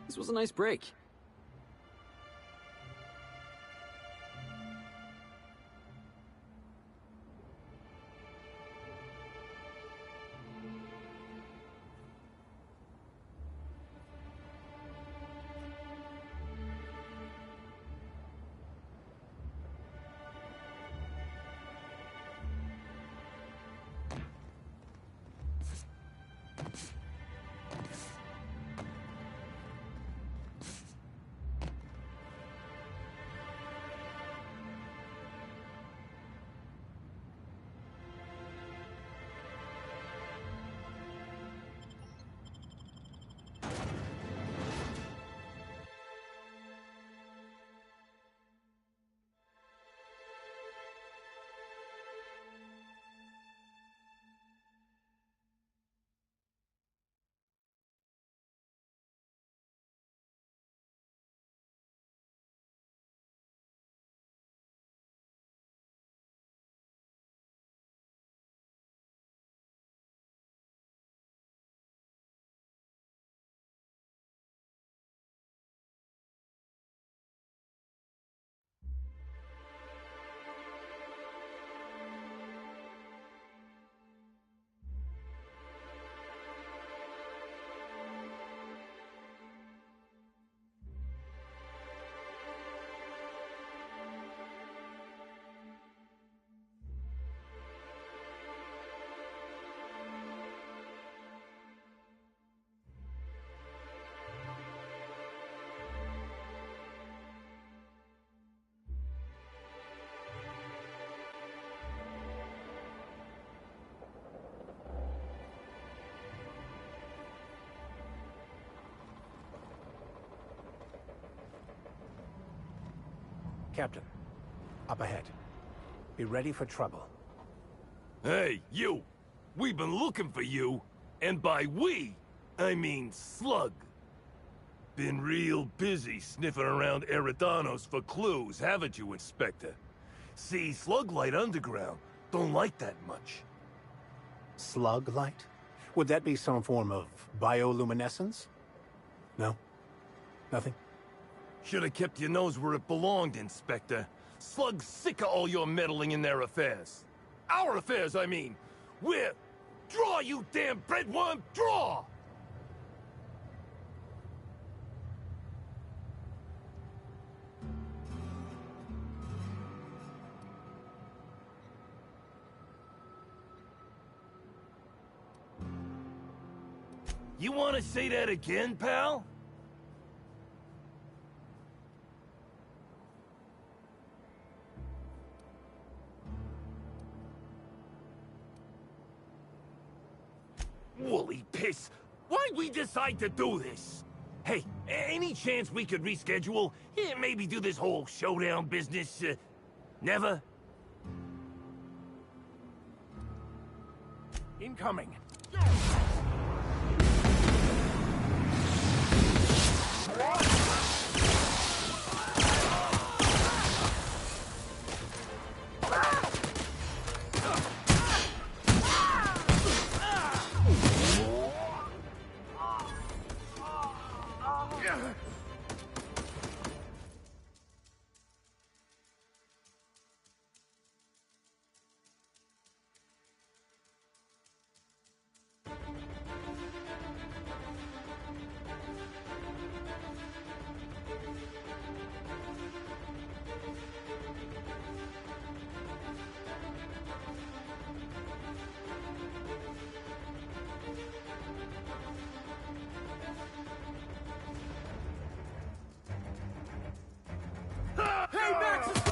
This was a nice break. Captain, up ahead. Be ready for trouble. Hey, you! We've been looking for you, and by we, I mean Slug. Been real busy sniffing around Eridanos for clues, haven't you, Inspector? See, Slug Light Underground don't like that much. Slug light? Would that be some form of bioluminescence? No? Nothing? Should have kept your nose where it belonged, Inspector. Slug's sick of all your meddling in their affairs. Our affairs, I mean. We're... Draw, you damn breadworm, draw! You want to say that again, pal? Woolly piss! Why'd we decide to do this? Hey, any chance we could reschedule? Maybe do this whole showdown business, never? Incoming! Hey, Max!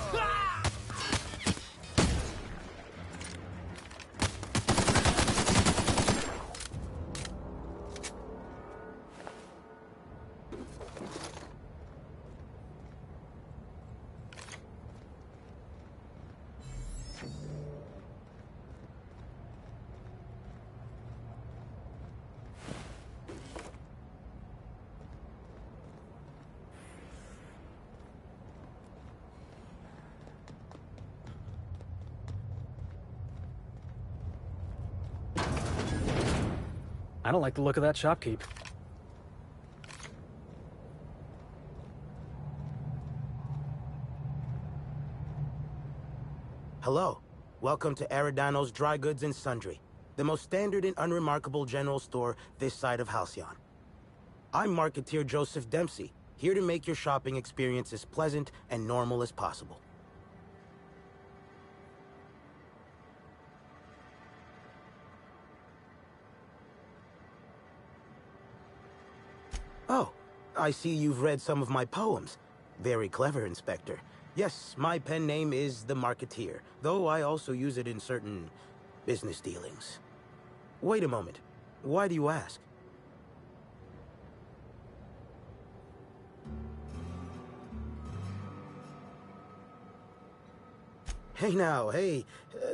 I don't like the look of that shopkeep. Hello. Welcome to Eridanos Dry Goods and Sundry, the most standard and unremarkable general store this side of Halcyon. I'm Marketeer Joseph Dempsey, here to make your shopping experience as pleasant and normal as possible. Oh, I see you've read some of my poems. Very clever, Inspector. Yes, my pen name is The Marketeer, though I also use it in certain business dealings. Wait a moment. Why do you ask? Hey now, hey,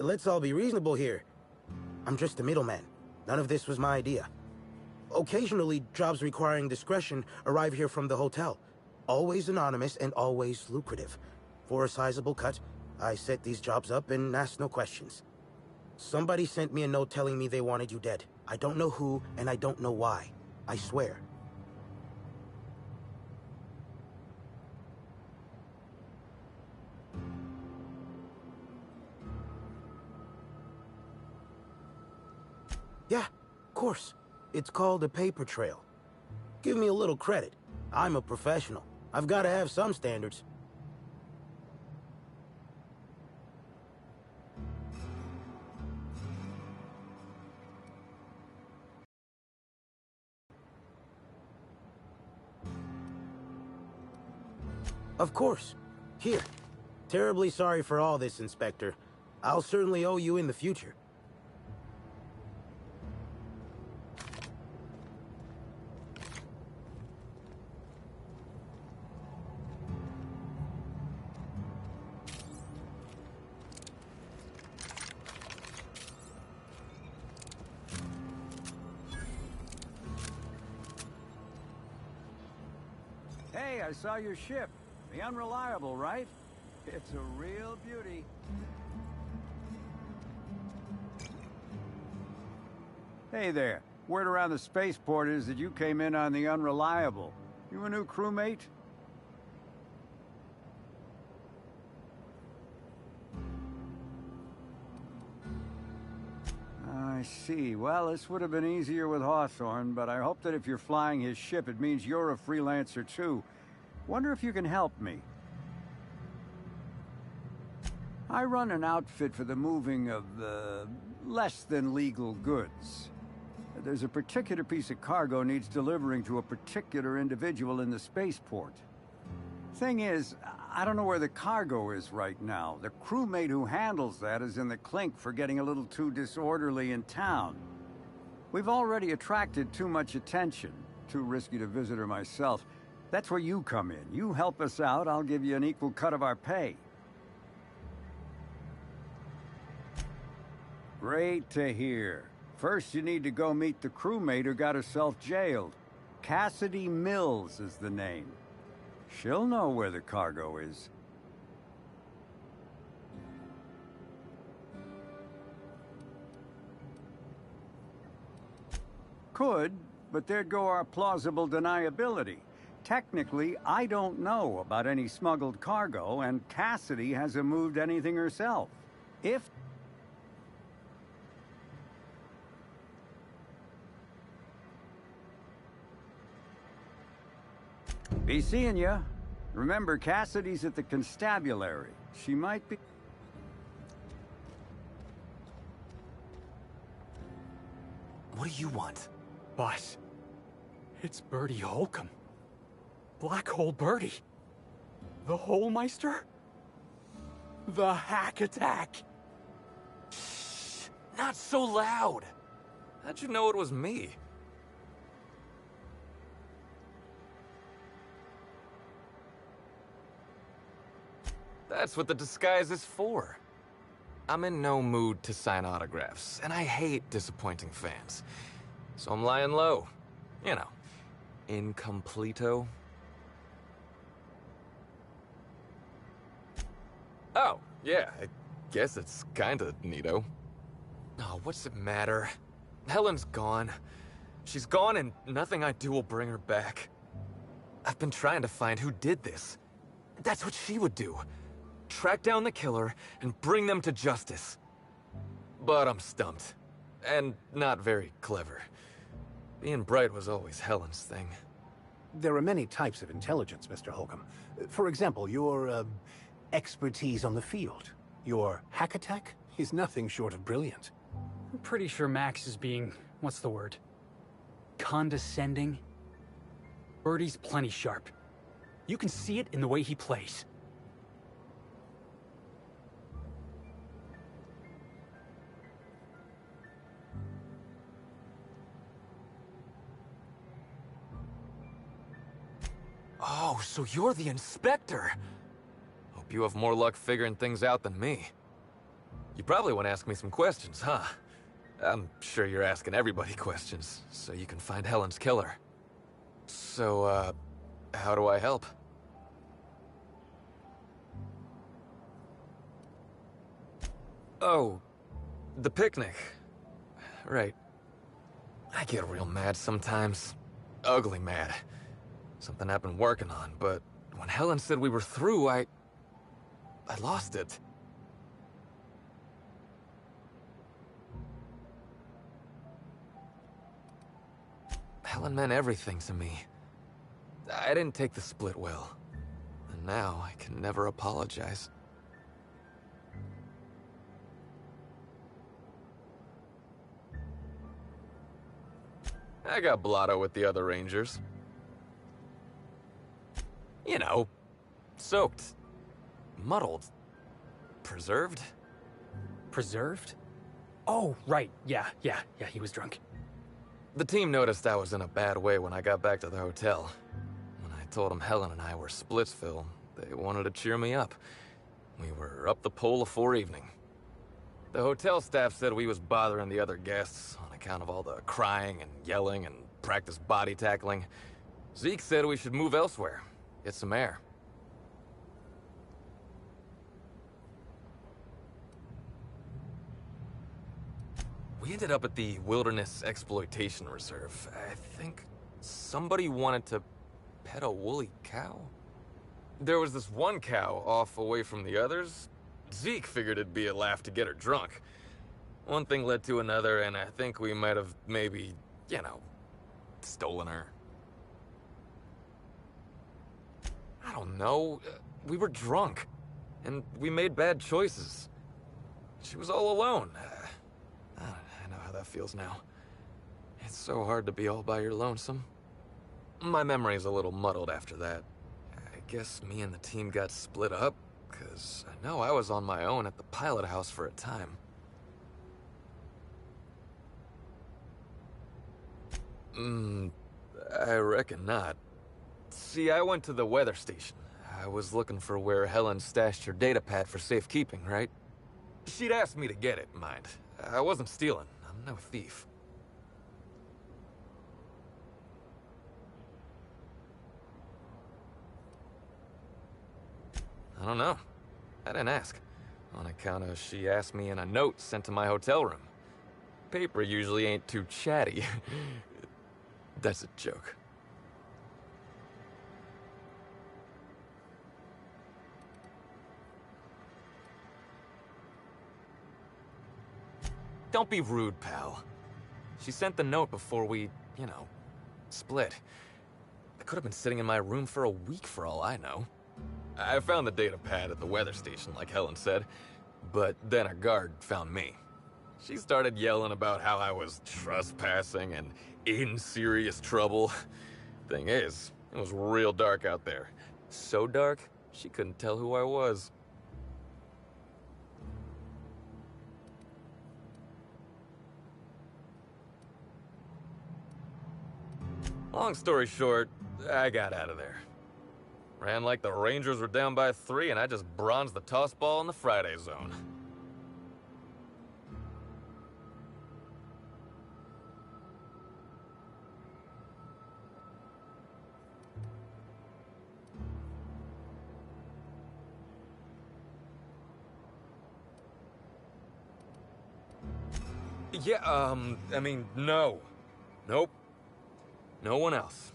let's all be reasonable here. I'm just a middleman. None of this was my idea. Occasionally, jobs requiring discretion arrive here from the hotel. Always anonymous and always lucrative. For a sizable cut, I set these jobs up and ask no questions. Somebody sent me a note telling me they wanted you dead. I don't know who, and I don't know why. I swear. Yeah, of course. It's called a paper trail. Give me a little credit. I'm a professional. I've got to have some standards. Of course. Here. Terribly sorry for all this, Inspector. I'll certainly owe you in the future. I saw your ship. The Unreliable, right? It's a real beauty. Hey there. Word around the spaceport is that you came in on the Unreliable. You a new crewmate? I see. Well, this would have been easier with Hawthorne, but I hope that if you're flying his ship, it means you're a freelancer too. Wonder if you can help me. I run an outfit for the moving of, less than legal goods. There's a particular piece of cargo needs delivering to a particular individual in the spaceport. Thing is, I don't know where the cargo is right now. The crewmate who handles that is in the clink for getting a little too disorderly in town. We've already attracted too much attention. Too risky to visit her myself. That's where you come in. You help us out, I'll give you an equal cut of our pay. Great to hear. First, you need to go meet the crewmate who got herself jailed. Cassidy Mills is the name. She'll know where the cargo is. Could, but there'd go our plausible deniability. Technically, I don't know about any smuggled cargo, and Cassidy hasn't moved anything herself. If... Be seeing ya. Remember, Cassidy's at the constabulary. She might be... What do you want? Boss, it's Bertie Holcomb. Black Hole Bertie. The Holmeister? The Hack Attack. Shh! Not so loud! How'd you know it was me? That's what the disguise is for. I'm in no mood to sign autographs, and I hate disappointing fans. So I'm lying low. You know, incompleto. Oh, yeah, I guess it's kinda neato. Oh, what's it matter? Helen's gone. She's gone and nothing I do will bring her back. I've been trying to find who did this. That's what she would do. Track down the killer and bring them to justice. But I'm stumped. And not very clever. Being bright was always Helen's thing. There are many types of intelligence, Mr. Holcomb. For example, your, expertise on the field. Your hack attack is nothing short of brilliant. I'm pretty sure Max is being, what's the word? Condescending? Bertie's plenty sharp. You can see it in the way he plays. Oh, so you're the inspector! Hope you have more luck figuring things out than me. You probably want to ask me some questions, huh? I'm sure you're asking everybody questions, so you can find Helen's killer. So, how do I help? Oh, the picnic. Right. I get real mad sometimes. Ugly mad. Something I've been working on, but when Helen said we were through, I lost it. Helen meant everything to me. I didn't take the split well, and now I can never apologize. I got blotto with the other Rangers. You know, soaked, muddled, preserved. Preserved? Oh, right. Yeah, he was drunk. The team noticed I was in a bad way when I got back to the hotel. When I told them Helen and I were Splitsville, they wanted to cheer me up. We were up the pole afore evening. The hotel staff said we was bothering the other guests on account of all the crying and yelling and practice body tackling. Zeke said we should move elsewhere. get some air. We ended up at the Wilderness Exploitation Reserve. I think somebody wanted to pet a woolly cow? There was this one cow off away from the others. Zeke figured it'd be a laugh to get her drunk. One thing led to another, and I think we might have maybe, you know, stolen her. I don't know. We were drunk, and we made bad choices. She was all alone. I know how that feels now. It's so hard to be all by your lonesome. My memory's a little muddled after that. I guess me and the team got split up, because I know I was on my own at the pilot house for a time. I reckon not. See, I went to the weather station. I was looking for where Helen stashed her data pad for safekeeping, right? She'd asked me to get it, mind. I wasn't stealing. I'm no thief. I don't know. I didn't ask. On account of she asked me in a note sent to my hotel room. Paper usually ain't too chatty. That's a joke. Don't be rude, pal. She sent the note before we, you know, split. It could have been sitting in my room for a week for all I know. I found the data pad at the weather station, like Helen said, but then a guard found me. She started yelling about how I was trespassing and in serious trouble. Thing is, it was real dark out there. So dark, she couldn't tell who I was. Long story short, I got out of there. Ran like the Rangers were down by 3, and I just bronzed the toss ball in the Friday zone. Yeah, I mean, no. Nope. No one else.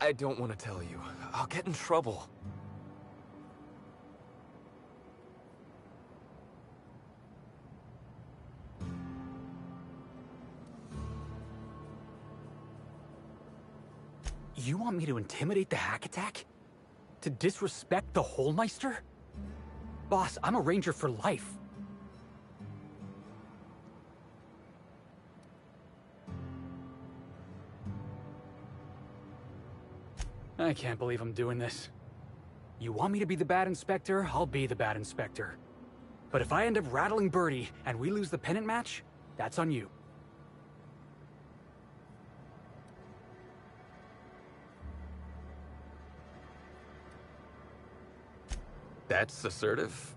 I don't want to tell you. I'll get in trouble. You want me to intimidate the hack attack? To disrespect the Holmeister? Boss, I'm a ranger for life. I can't believe I'm doing this. You want me to be the bad inspector? I'll be the bad inspector. But if I end up rattling Birdie and we lose the pennant match, that's on you. That's assertive?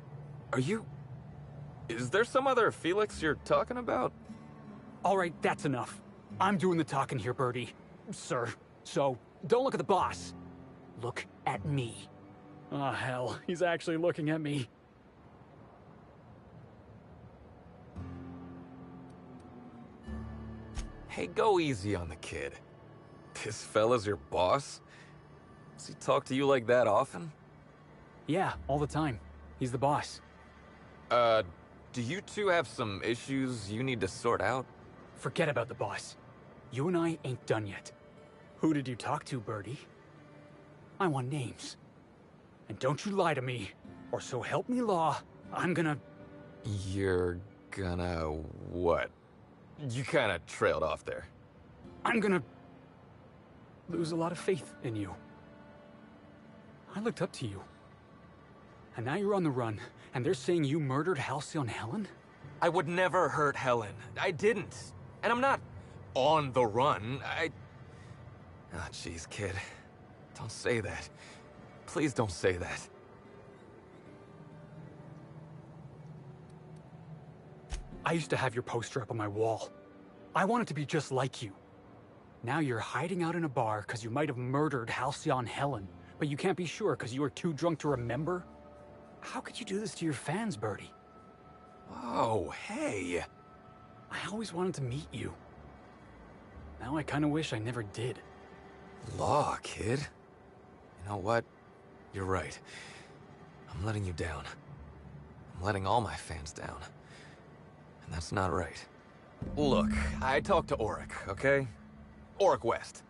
Are you... Is there some other Felix you're talking about? Alright, that's enough. I'm doing the talking here, Birdie. Sir. So, don't look at the boss. Look at me. Oh, hell. He's actually looking at me. Hey, go easy on the kid. This fella's your boss? Does he talk to you like that often? Yeah, all the time. He's the boss. Do you two have some issues you need to sort out? Forget about the boss. You and I ain't done yet. Who did you talk to, Birdie? I want names. And don't you lie to me, or so help me law, I'm gonna... You're gonna... what? You kinda trailed off there. I'm gonna... lose a lot of faith in you. I looked up to you. And now you're on the run, and they're saying you murdered Halcyon Helen? I would never hurt Helen. I didn't. And I'm not on the run. Ah, jeez, kid. Don't say that. Please don't say that. I used to have your poster up on my wall. I wanted to be just like you. Now you're hiding out in a bar because you might have murdered Halcyon Helen, but you can't be sure because you were too drunk to remember? How could you do this to your fans, Birdie? Oh, hey. I always wanted to meet you. Now I kinda wish I never did. Law, kid. You know what? You're right. I'm letting you down. I'm letting all my fans down. And that's not right. Look, I talked to Auric, okay? Auric West.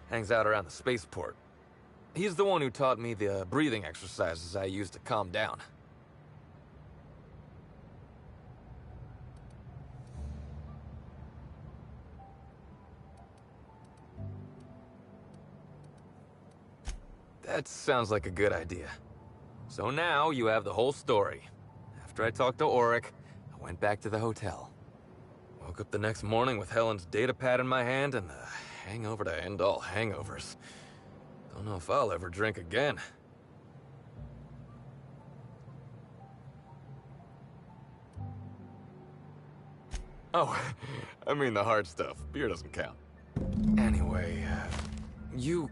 Hangs out around the spaceport. He's the one who taught me the breathing exercises I use to calm down. That sounds like a good idea. So now you have the whole story. After I talked to Auric, I went back to the hotel. Woke up the next morning with Helen's data pad in my hand and the hangover to end all hangovers. Don't know if I'll ever drink again. Oh, I mean the hard stuff. Beer doesn't count. Anyway, you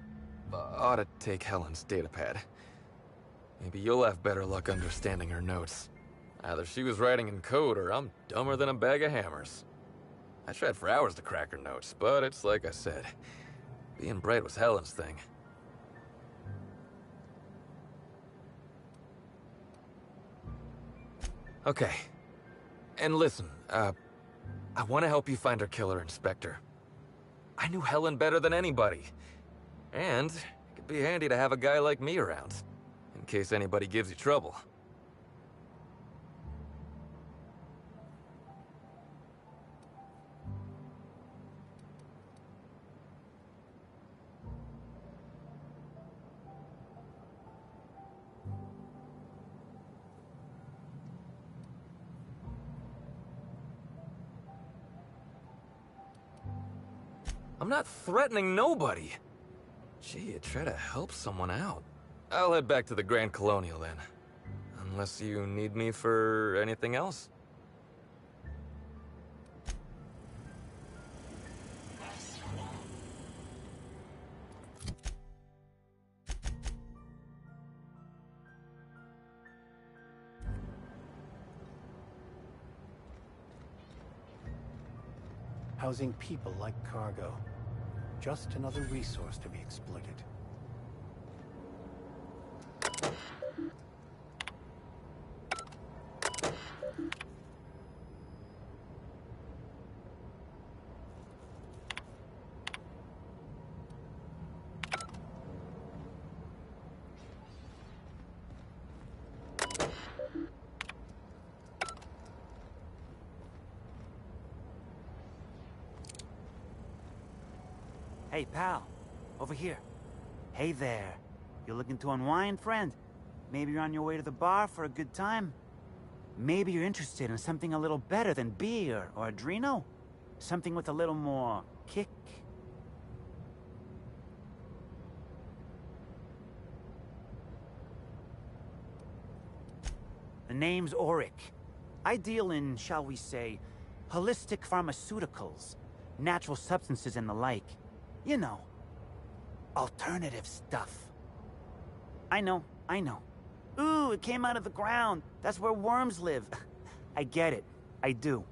ought to take Helen's datapad. Maybe you'll have better luck understanding her notes. Either she was writing in code or I'm dumber than a bag of hammers. I tried for hours to crack her notes, but it's like I said. Being bright was Helen's thing. Okay. And listen, I want to help you find her killer, Inspector. I knew Helen better than anybody. And it could be handy to have a guy like me around, in case anybody gives you trouble. I'm not threatening nobody. Gee, you try to help someone out. I'll head back to the Grand Colonial then. Unless you need me for anything else. Housing people like cargo. Just another resource to be exploited. Hey, pal. Over here. Hey there. You looking to unwind, friend? Maybe you're on your way to the bar for a good time? Maybe you're interested in something a little better than beer or Adreno? Something with a little more kick? The name's Auric. I deal in, shall we say, holistic pharmaceuticals, natural substances and the like. You know, alternative stuff. I know. Ooh, it came out of the ground. That's where worms live. I get it. I do.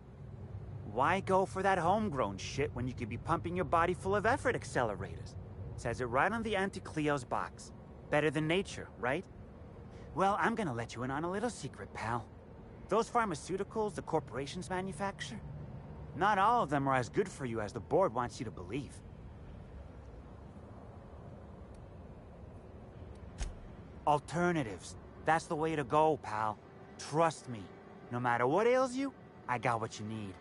Why go for that homegrown shit when you could be pumping your body full of effort accelerators? Says it right on the Anti-Cleo's box. Better than nature, right? Well, I'm gonna let you in on a little secret, pal. Those pharmaceuticals the corporations manufacture, not all of them are as good for you as the board wants you to believe. Alternatives. That's the way to go, pal. Trust me. No matter what ails you, I got what you need.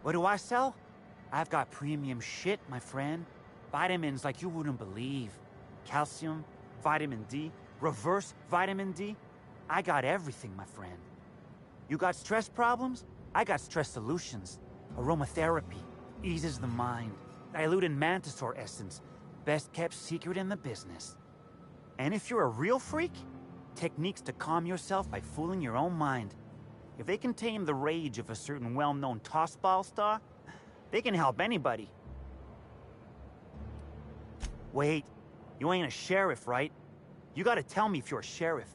What do I sell? I've got premium shit, my friend. Vitamins like you wouldn't believe. Calcium, vitamin D, reverse vitamin D. I got everything, my friend. You got stress problems? I got stress solutions. Aromatherapy. Eases the mind. Diluted mantisaur essence. Best kept secret in the business. And if you're a real freak, techniques to calm yourself by fooling your own mind. If they can tame the rage of a certain well-known tossball star, they can help anybody. Wait, you ain't a sheriff, right? You gotta tell me if you're a sheriff.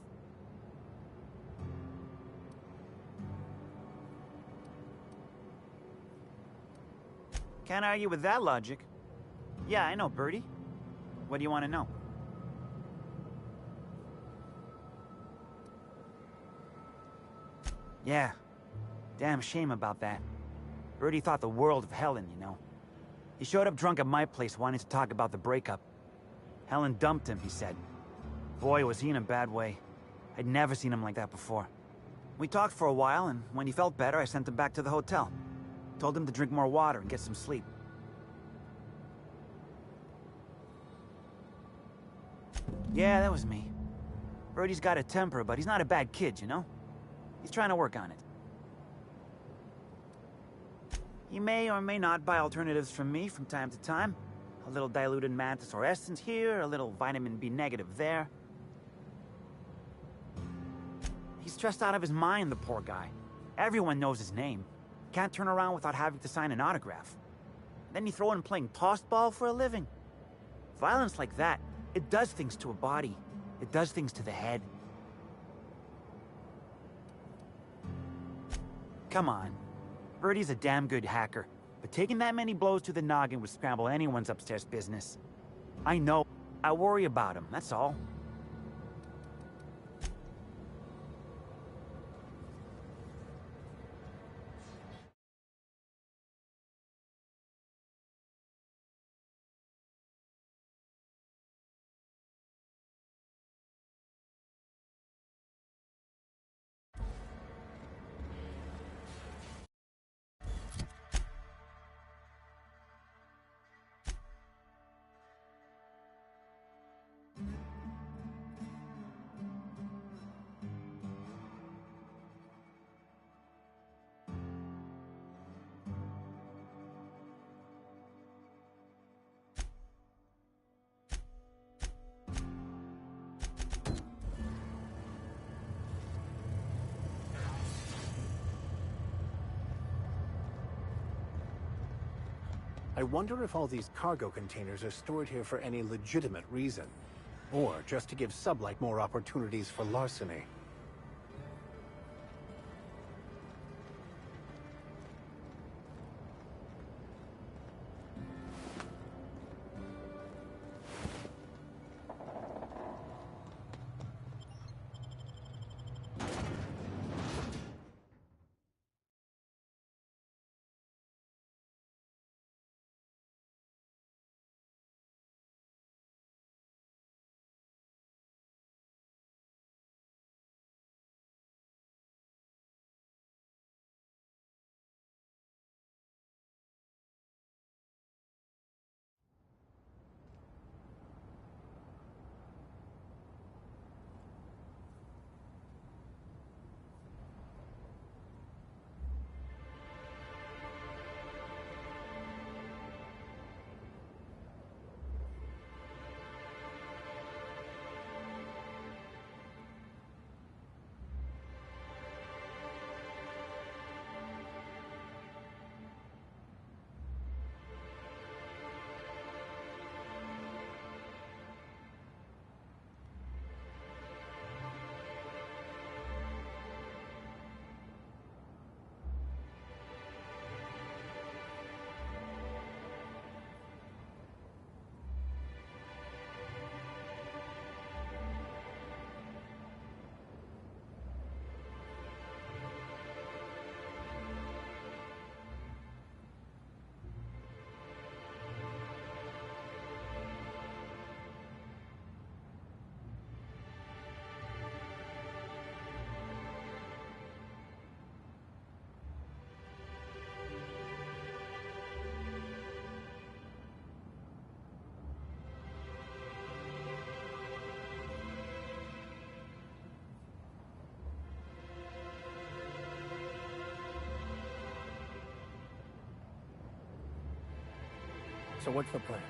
Can't argue with that logic. Yeah, I know, Birdie. What do you want to know? Yeah. Damn shame about that. Birdie thought the world of Helen, you know. He showed up drunk at my place wanting to talk about the breakup. Helen dumped him, he said. Boy, was he in a bad way. I'd never seen him like that before. We talked for a while, and when he felt better, I sent him back to the hotel. Told him to drink more water and get some sleep. Yeah, that was me. Birdie's got a temper, but he's not a bad kid, you know? He's trying to work on it. He may or may not buy alternatives from me from time to time. A little diluted mantisaur essence here, a little vitamin B negative there. He's stressed out of his mind, the poor guy. Everyone knows his name. Can't turn around without having to sign an autograph. Then you throw in playing tossball for a living. Violence like that, it does things to a body. It does things to the head. Come on. Birdie's a damn good hacker, but taking that many blows to the noggin would scramble anyone's upstairs business. I know. I worry about him, that's all. I wonder if all these cargo containers are stored here for any legitimate reason, or just to give Sublight more opportunities for larceny. So what's the plan?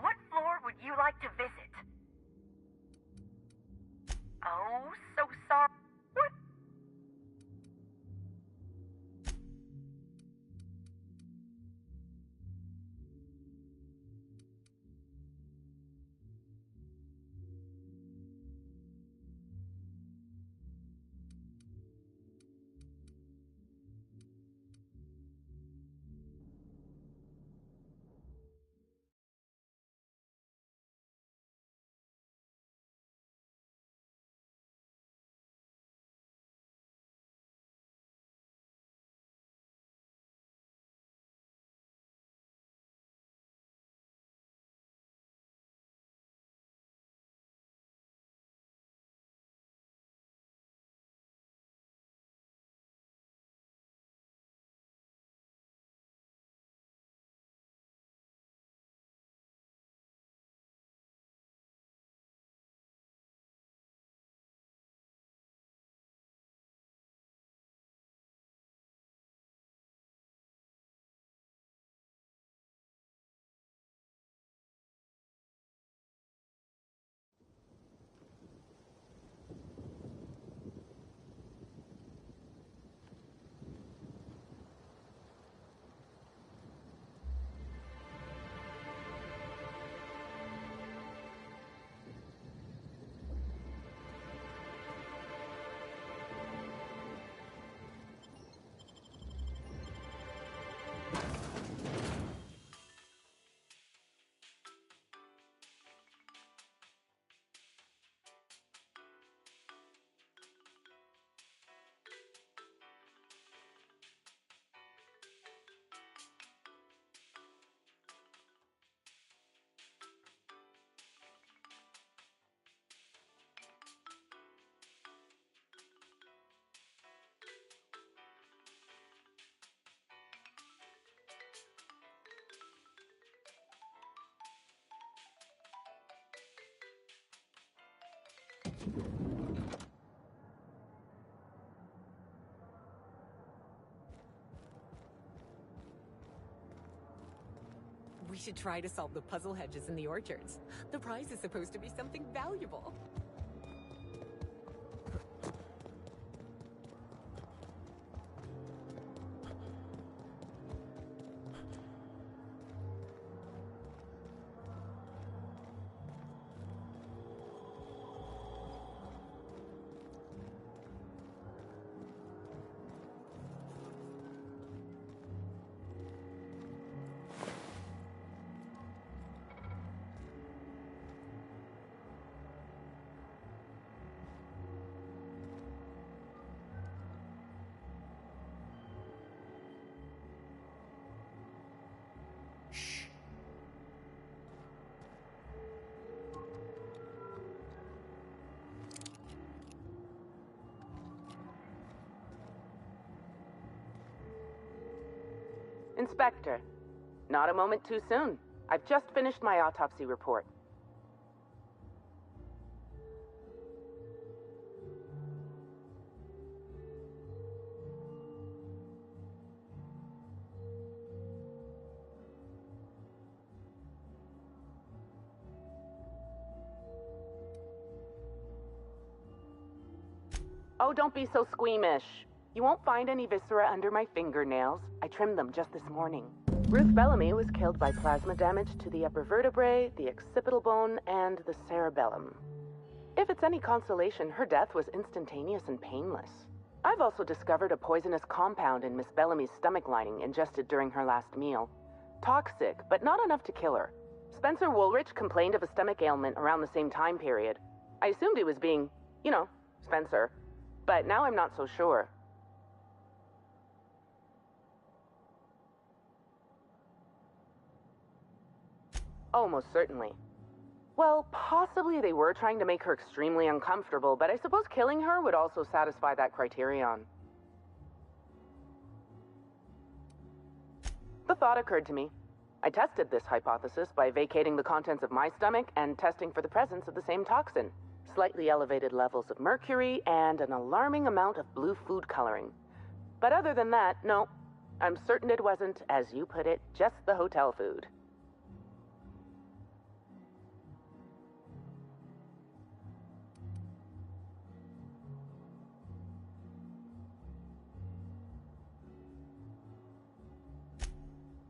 What floor would you like to visit? Oh, so sorry. What? We should try to solve the puzzle hedges in the orchards. The prize is supposed to be something valuable. Inspector, not a moment too soon. I've just finished my autopsy report. Oh, don't be so squeamish. You won't find any viscera under my fingernails. I trimmed them just this morning. Ruth Bellamy was killed by plasma damage to the upper vertebrae, the occipital bone, and the cerebellum. If it's any consolation, her death was instantaneous and painless. I've also discovered a poisonous compound in Miss Bellamy's stomach lining ingested during her last meal. Toxic, but not enough to kill her. Spencer Woolrich complained of a stomach ailment around the same time period. I assumed he was being, Spencer. But now I'm not so sure. Oh, most certainly. Well, possibly they were trying to make her extremely uncomfortable, but I suppose killing her would also satisfy that criterion. The thought occurred to me. I tested this hypothesis by vacating the contents of my stomach and testing for the presence of the same toxin. Slightly elevated levels of mercury and an alarming amount of blue food coloring. But other than that, no. I'm certain it wasn't, as you put it, just the hotel food.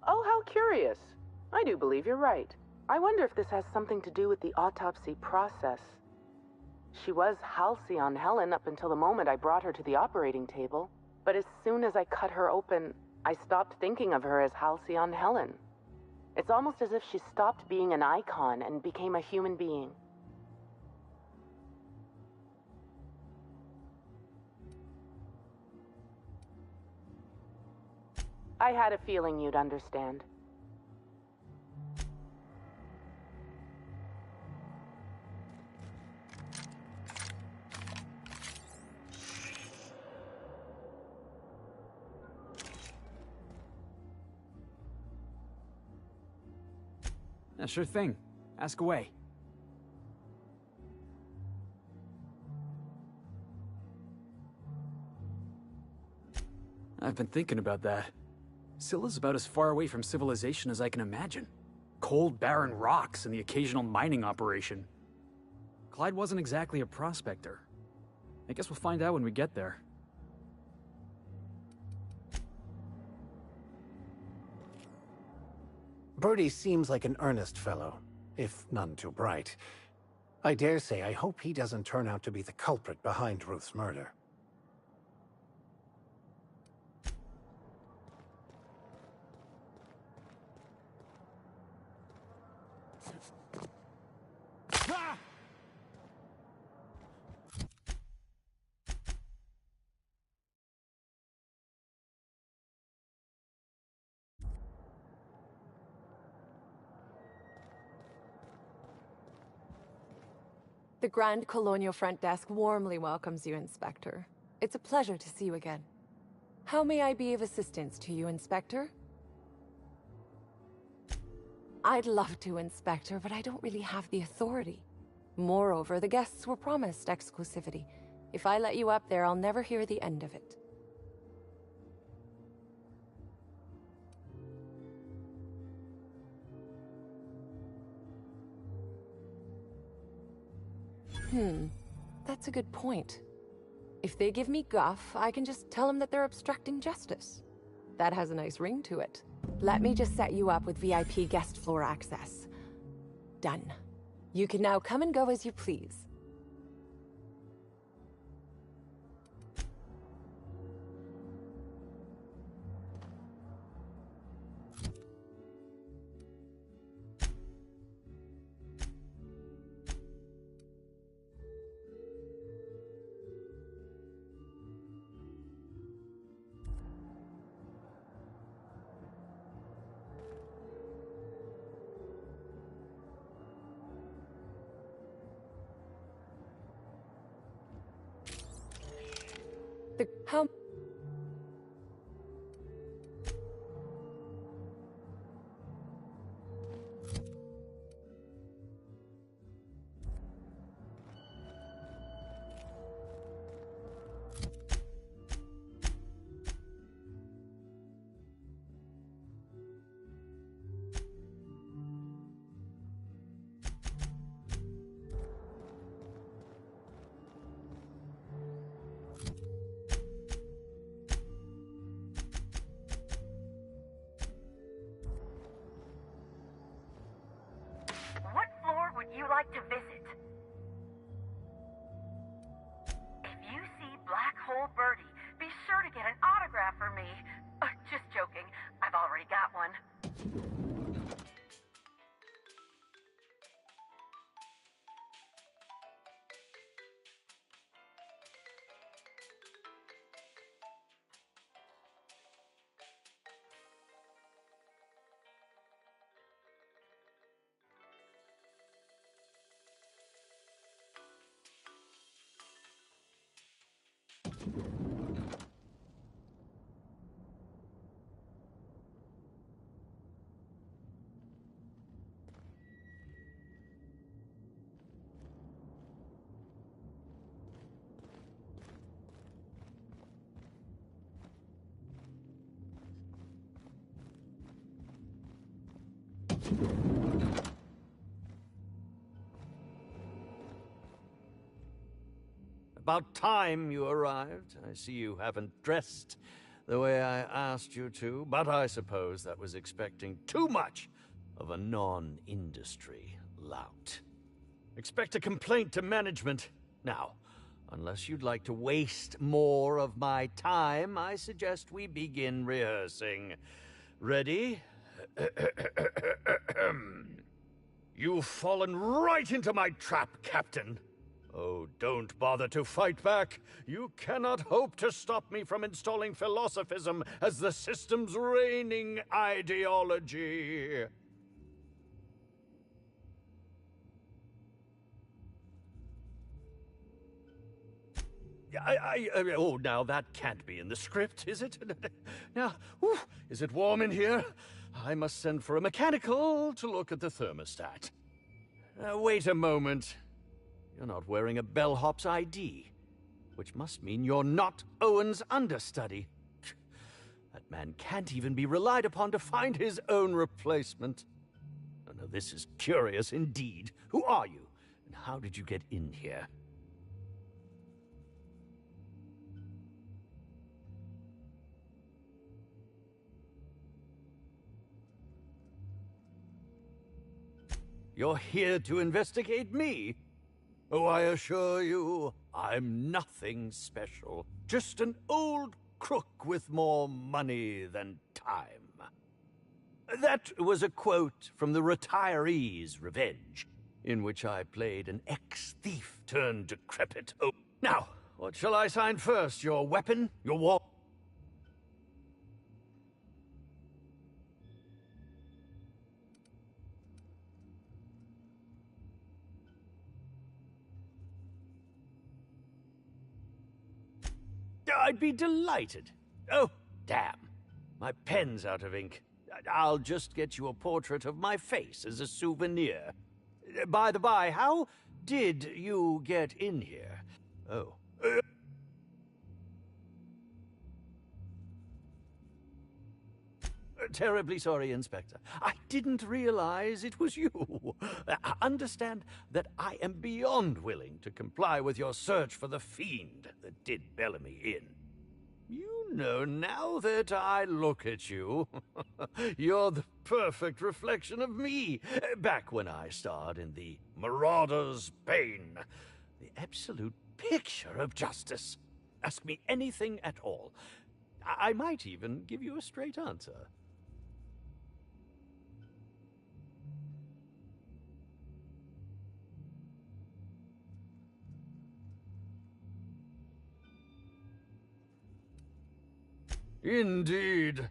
Oh, how curious. I do believe you're right. I wonder if this has something to do with the autopsy process. She was Halcyon Helen up until the moment I brought her to the operating table. But as soon as I cut her open, I stopped thinking of her as Halcyon Helen. It's almost as if she stopped being an icon and became a human being. I had a feeling you'd understand. Yeah, sure thing. Ask away. I've been thinking about that. Scylla's about as far away from civilization as I can imagine. Cold, barren rocks and the occasional mining operation. Clyde wasn't exactly a prospector. I guess we'll find out when we get there. Birdie seems like an earnest fellow, if none too bright. I dare say I hope he doesn't turn out to be the culprit behind Ruth's murder. The Grand Colonial Front Desk warmly welcomes you, Inspector. It's a pleasure to see you again. How may I be of assistance to you, Inspector? I'd love to, Inspector, but I don't really have the authority. Moreover, the guests were promised exclusivity. If I let you up there, I'll never hear the end of it. That's a good point. If they give me guff, I can just tell them that they're obstructing justice. That has a nice ring to it. Let me just set you up with VIP guest floor access. Done. You can now come and go as you please. me. Just joking. I've already got one. About time you arrived. I see you haven't dressed the way I asked you to, but I suppose that was expecting too much of a non-industry lout. Expect a complaint to management. Now, unless you'd like to waste more of my time, I suggest we begin rehearsing. Ready? You've fallen right into my trap, Captain. Oh, don't bother to fight back. You cannot hope to stop me from installing philosophism as the system's reigning ideology. Oh, now that can't be in the script, is it? Now, is it warm in here? I must send for a mechanical to look at the thermostat. Wait a moment. You're not wearing a bellhop's ID, which must mean you're not Owen's understudy. That man can't even be relied upon to find his own replacement. Oh, no, this is curious indeed. Who are you, and how did you get in here? You're here to investigate me? Oh, I assure you, I'm nothing special. Just an old crook with more money than time. That was a quote from The Retiree's Revenge, in which I played an ex-thief turned decrepit. Oh, now, what shall I sign first? Your weapon? Your war? I'd be delighted. Oh, damn. My pen's out of ink. I'll just get you a portrait of my face as a souvenir. By the by, how did you get in here? Oh. Terribly sorry, Inspector. I didn't realize it was you. Understand that I am beyond willing to comply with your search for the fiend that did Bellamy in. You know, now that I look at you, you're the perfect reflection of me, back when I starred in The Marauder's Bane. The absolute picture of justice. Ask me anything at all. I might even give you a straight answer. Indeed.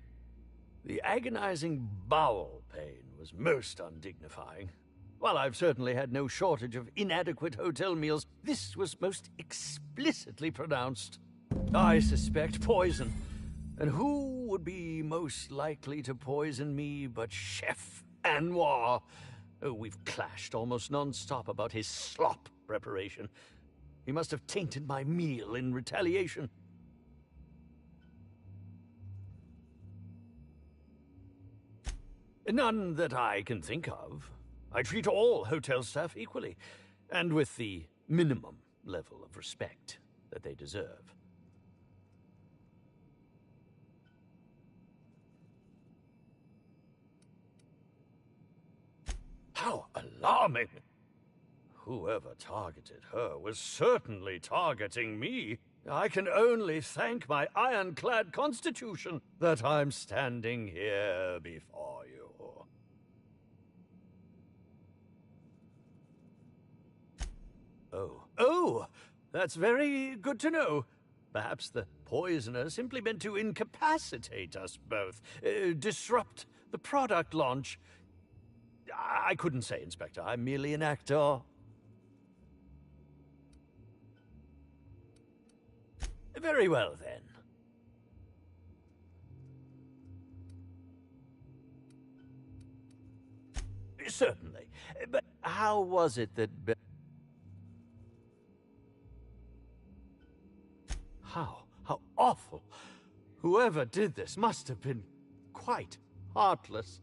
The agonizing bowel pain was most undignifying. While I've certainly had no shortage of inadequate hotel meals, this was most explicitly pronounced. I suspect poison. And who would be most likely to poison me but Chef Anwar? Oh, we've clashed almost non-stop about his slop preparation. He must have tainted my meal in retaliation. None that I can think of. I treat all hotel staff equally, and with the minimum level of respect that they deserve. How alarming! Whoever targeted her was certainly targeting me. I can only thank my ironclad constitution that I'm standing here before you. Oh, that's very good to know. Perhaps the poisoner simply meant to incapacitate us both, disrupt the product launch. I couldn't say, Inspector. I'm merely an actor. Very well, then. Certainly. But how was it that... How awful. Whoever did this must have been quite heartless.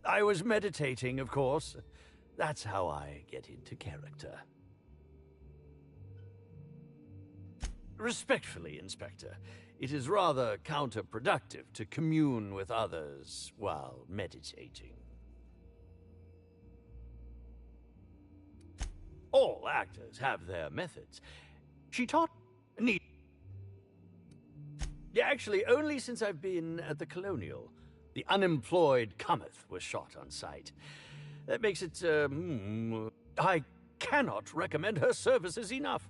I was meditating, of course. That's how I get into character. Respectfully, Inspector, it is rather counterproductive to commune with others while meditating. All actors have their methods. She taught me... Yeah, actually, only since I've been at the Colonial. The unemployed Cometh was shot on sight. That makes it, I cannot recommend her services enough.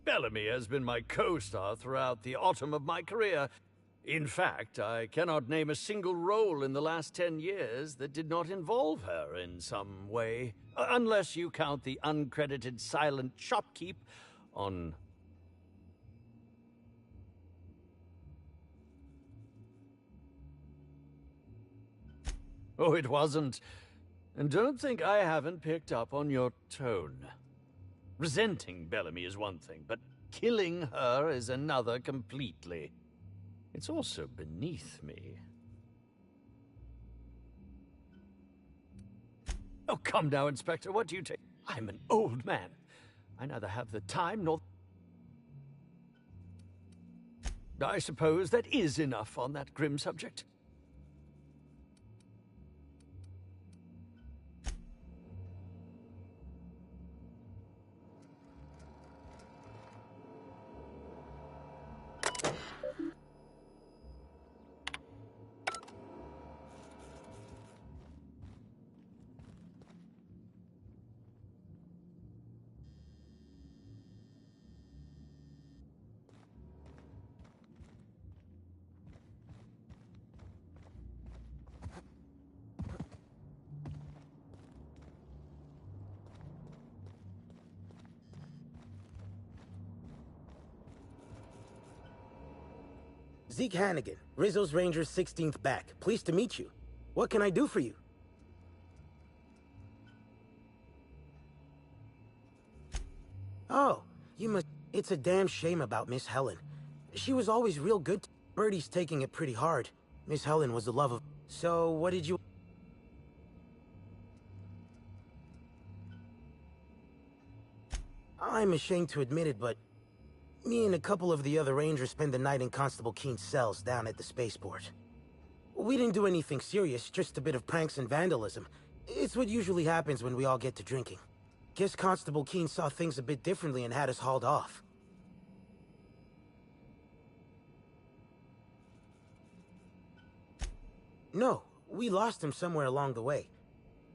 Bellamy has been my co-star throughout the autumn of my career. In fact, I cannot name a single role in the last 10 years that did not involve her in some way, unless you count the uncredited silent shopkeep on... Oh, it wasn't. And don't think I haven't picked up on your tone. Resenting Bellamy is one thing, but killing her is another completely. It's also beneath me. Oh, come now, Inspector. What do you take? I'm an old man. I neither have the time nor... I suppose that is enough on that grim subject. Zeke Hannigan, Rizzo's Rangers 16th back. Pleased to meet you. What can I do for you? Oh, you must... It's a damn shame about Miss Helen. She was always real good. Birdie's taking it pretty hard. Miss Helen was the love of... So, what did you... I'm ashamed to admit it, but... Me and a couple of the other Rangers spent the night in Constable Keen's cells down at the spaceport. We didn't do anything serious, just a bit of pranks and vandalism. It's what usually happens when we all get to drinking. Guess Constable Keen saw things a bit differently and had us hauled off. No, we lost him somewhere along the way.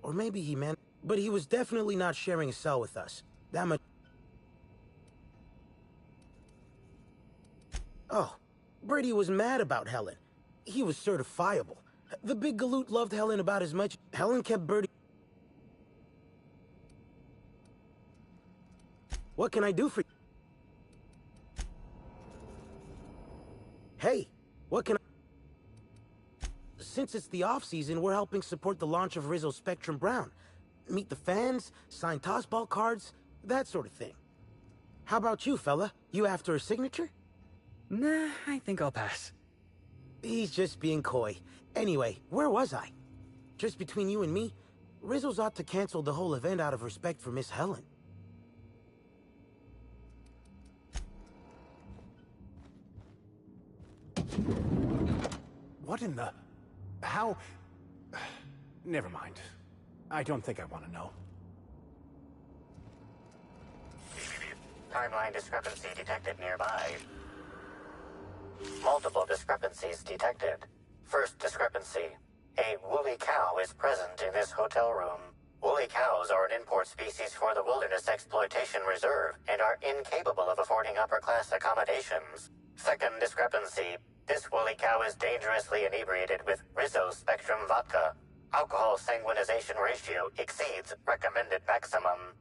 Or maybe he meant... But he was definitely not sharing a cell with us. That much... Oh, Birdie was mad about Helen. He was certifiable. The big galoot loved Helen about as much. Helen kept Birdie... What can I do for you? Hey, what can I... Since it's the off-season, we're helping support the launch of Rizzo Spectrum Brown. Meet the fans, sign tossball cards, that sort of thing. How about you, fella? You after a signature? Nah, I think I'll pass. He's just being coy. Anyway, where was I? Just between you and me, Rizzo's ought to cancel the whole event out of respect for Miss Helen. What in the... How... Never mind. I don't think I want to know. Timeline discrepancy detected nearby. Multiple discrepancies detected. First discrepancy. A woolly cow is present in this hotel room. Woolly cows are an import species for the Wilderness Exploitation Reserve and are incapable of affording upper-class accommodations. Second discrepancy. This woolly cow is dangerously inebriated with Rizzo Spectrum vodka. Alcohol sanguinization ratio exceeds recommended maximum.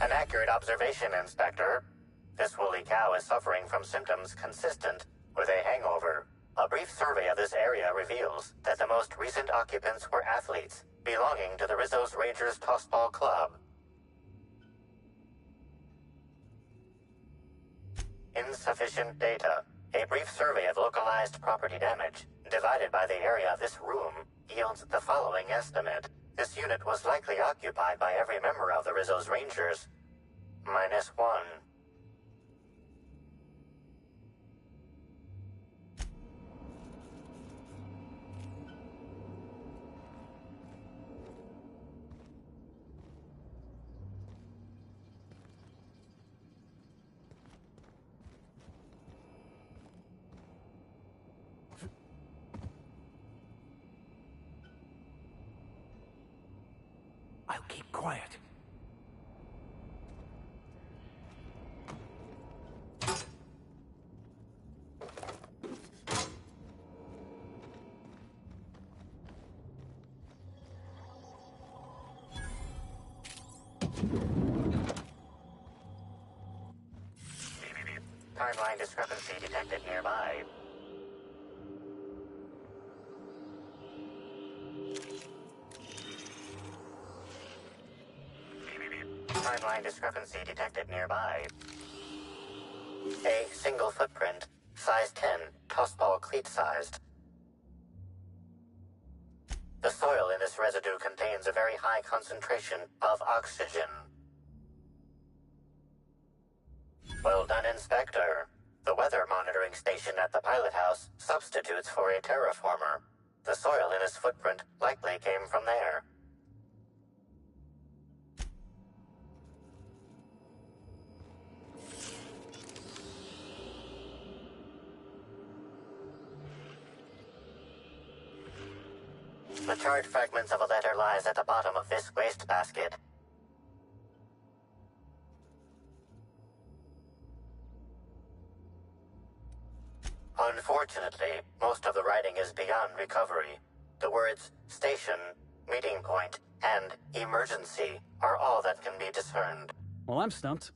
An accurate observation, Inspector. This woolly cow is suffering from symptoms consistent with a hangover. A brief survey of this area reveals that the most recent occupants were athletes belonging to the Rizzo's Rangers Tossball Club. Insufficient data. A brief survey of localized property damage, divided by the area of this room, yields the following estimate. This unit was likely occupied by every member of the Rizzo's Rangers. -1. I'll keep quiet. Timeline discrepancy detected nearby. Timeline discrepancy detected nearby. A single footprint, size 10, tossball cleat-sized. The soil in this residue contains a very high concentration of oxygen. Well done, Inspector. The weather monitoring station at the pilot house substitutes for a terraformer. The soil in this footprint likely came from there. The charred fragments of a letter lies at the bottom of this wastebasket. Unfortunately, most of the writing is beyond recovery. The words station, meeting point, and emergency are all that can be discerned. Well, I'm stumped.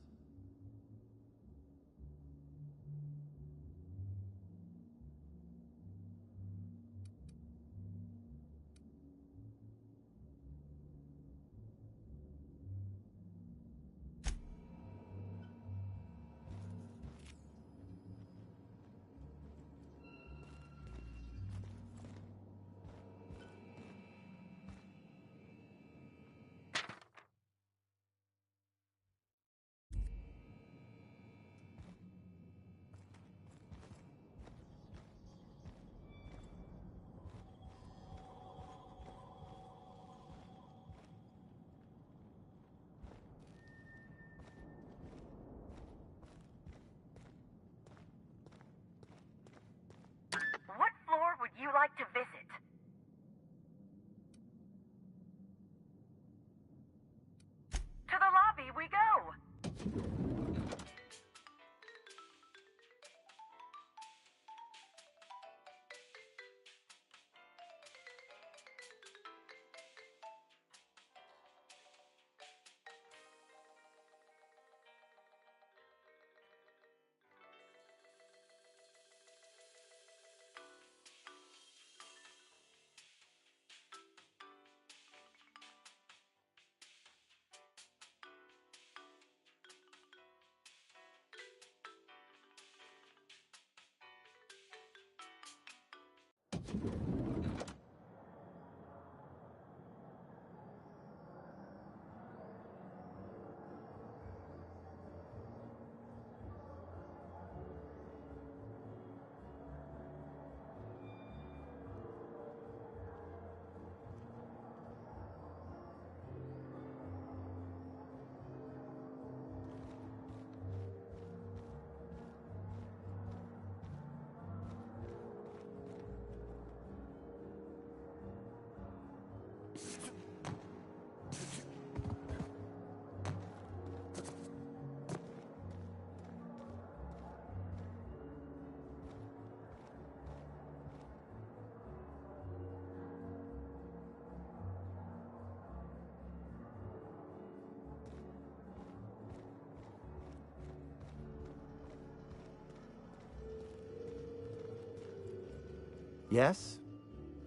Yes?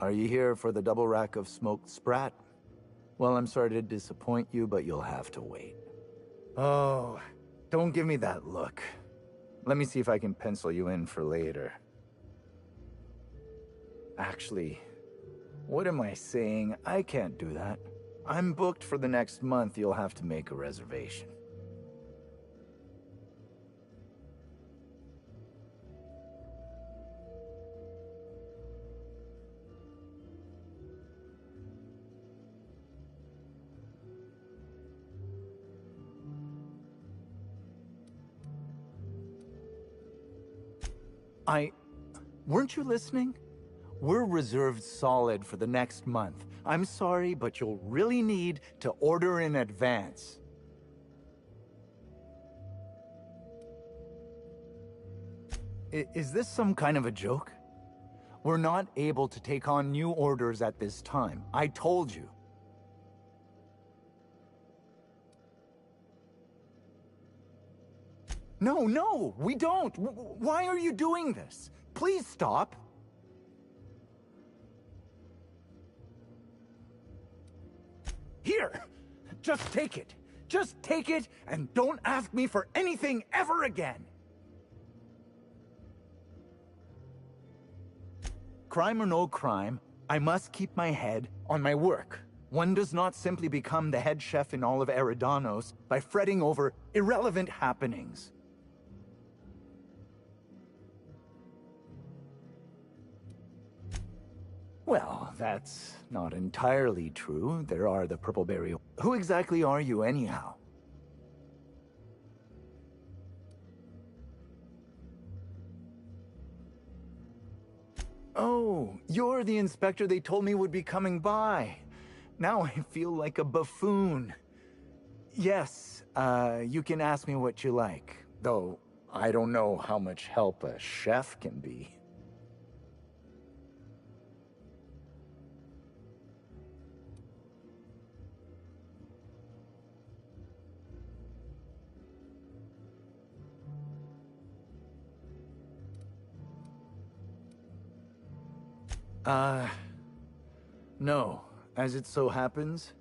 Are you here for the double rack of smoked sprat? Well, I'm sorry to disappoint you, but you'll have to wait. Oh, don't give me that look. Let me see if I can pencil you in for later. Actually, what am I saying? I can't do that. I'm booked for the next month. You'll have to make a reservation. Weren't you listening? We're reserved solid for the next month. I'm sorry, but you'll really need to order in advance. Is this some kind of a joke? We're not able to take on new orders at this time. I told you. No, we don't. Why are you doing this? Please stop. Here, just take it. Just take it and don't ask me for anything ever again. Crime or no crime, I must keep my head on my work. One does not simply become the head chef in all of Eridanos by fretting over irrelevant happenings. Well, that's not entirely true. There are the Purpleberry. Who exactly are you, anyhow? Oh, you're the inspector they told me would be coming by. Now I feel like a buffoon. Yes, you can ask me what you like. Though, I don't know how much help a chef can be. No. As it so happens,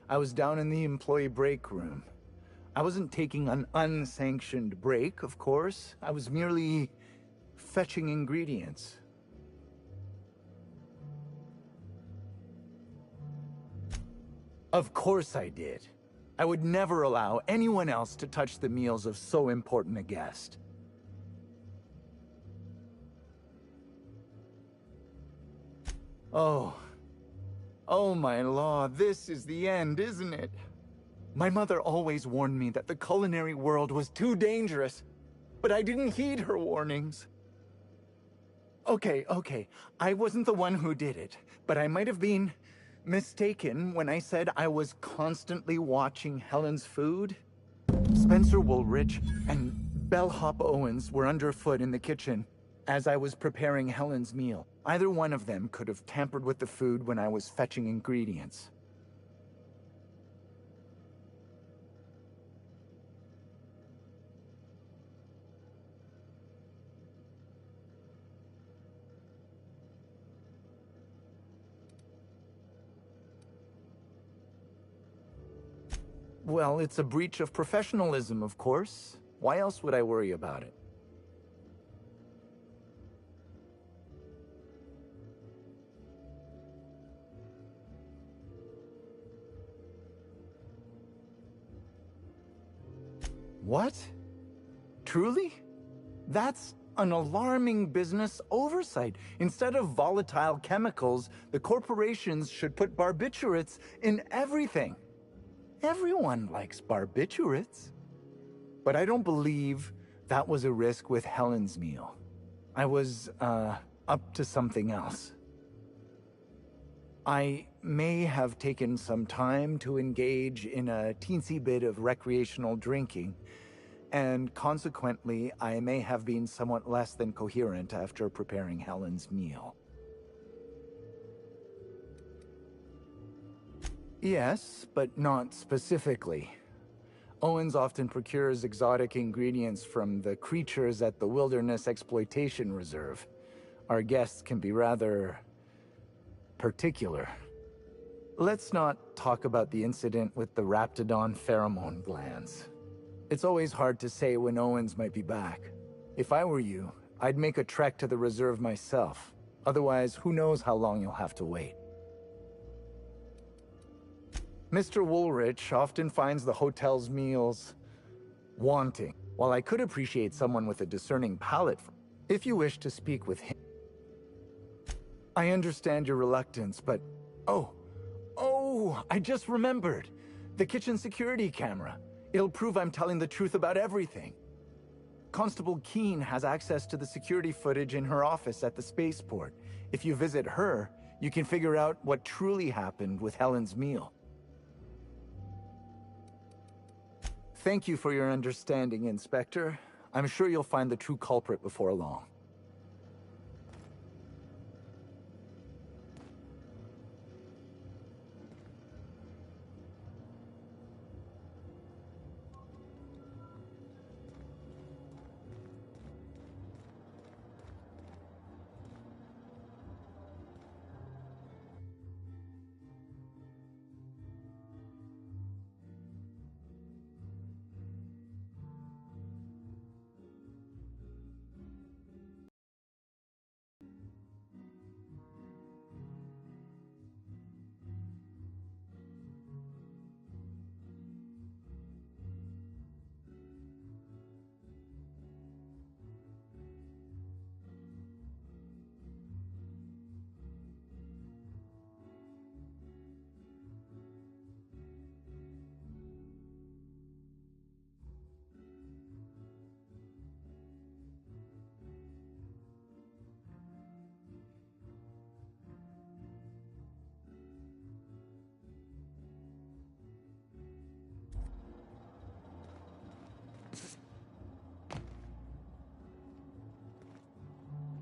I was down in the employee break room. I wasn't taking an unsanctioned break, of course. I was merely fetching ingredients. Of course I did. I would never allow anyone else to touch the meals of so important a guest. Oh my law, this is the end, isn't it? My mother always warned me that the culinary world was too dangerous, but I didn't heed her warnings. Okay, I wasn't the one who did it, but I might have been mistaken when I said I was constantly watching Helen's food. Spencer Woolrich and Bellhop Owens were underfoot in the kitchen as I was preparing Helen's meal. Either one of them could have tampered with the food when I was fetching ingredients. Well, it's a breach of professionalism, of course. Why else would I worry about it? What? Truly? That's an alarming business oversight. Instead of volatile chemicals, the corporations should put barbiturates in everything. Everyone likes barbiturates. But I don't believe that was a risk with Helen's meal. I was, up to something else. I may have taken some time to engage in a teensy bit of recreational drinking, and consequently, I may have been somewhat less than coherent after preparing Helen's meal. Yes, but not specifically. Owens often procures exotic ingredients from the creatures at the Wilderness Exploitation Reserve. Our guests can be rather particular. Let's not talk about the incident with the Raptidon pheromone glands. It's always hard to say when Owens might be back. If I were you, I'd make a trek to the reserve myself. Otherwise, who knows how long you'll have to wait. Mr. Woolrich often finds the hotel's meals wanting. While I could appreciate someone with a discerning palate, if you wish to speak with him. I understand your reluctance, but... Oh, I just remembered. The kitchen security camera. It'll prove I'm telling the truth about everything. Constable Keene has access to the security footage in her office at the spaceport. If you visit her, you can figure out what truly happened with Helen's meal. Thank you for your understanding, Inspector. I'm sure you'll find the true culprit before long.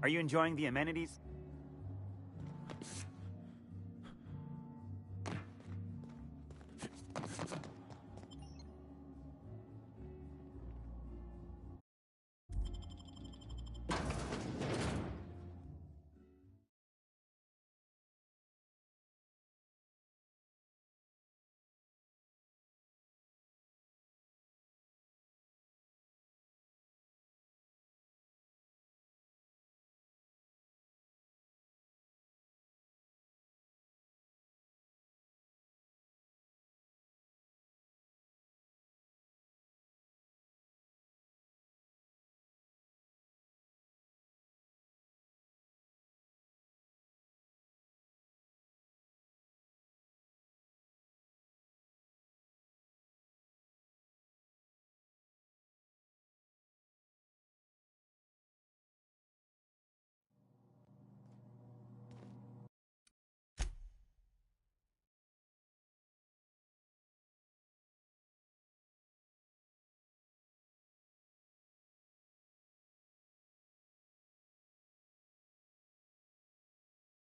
Are you enjoying the amenities?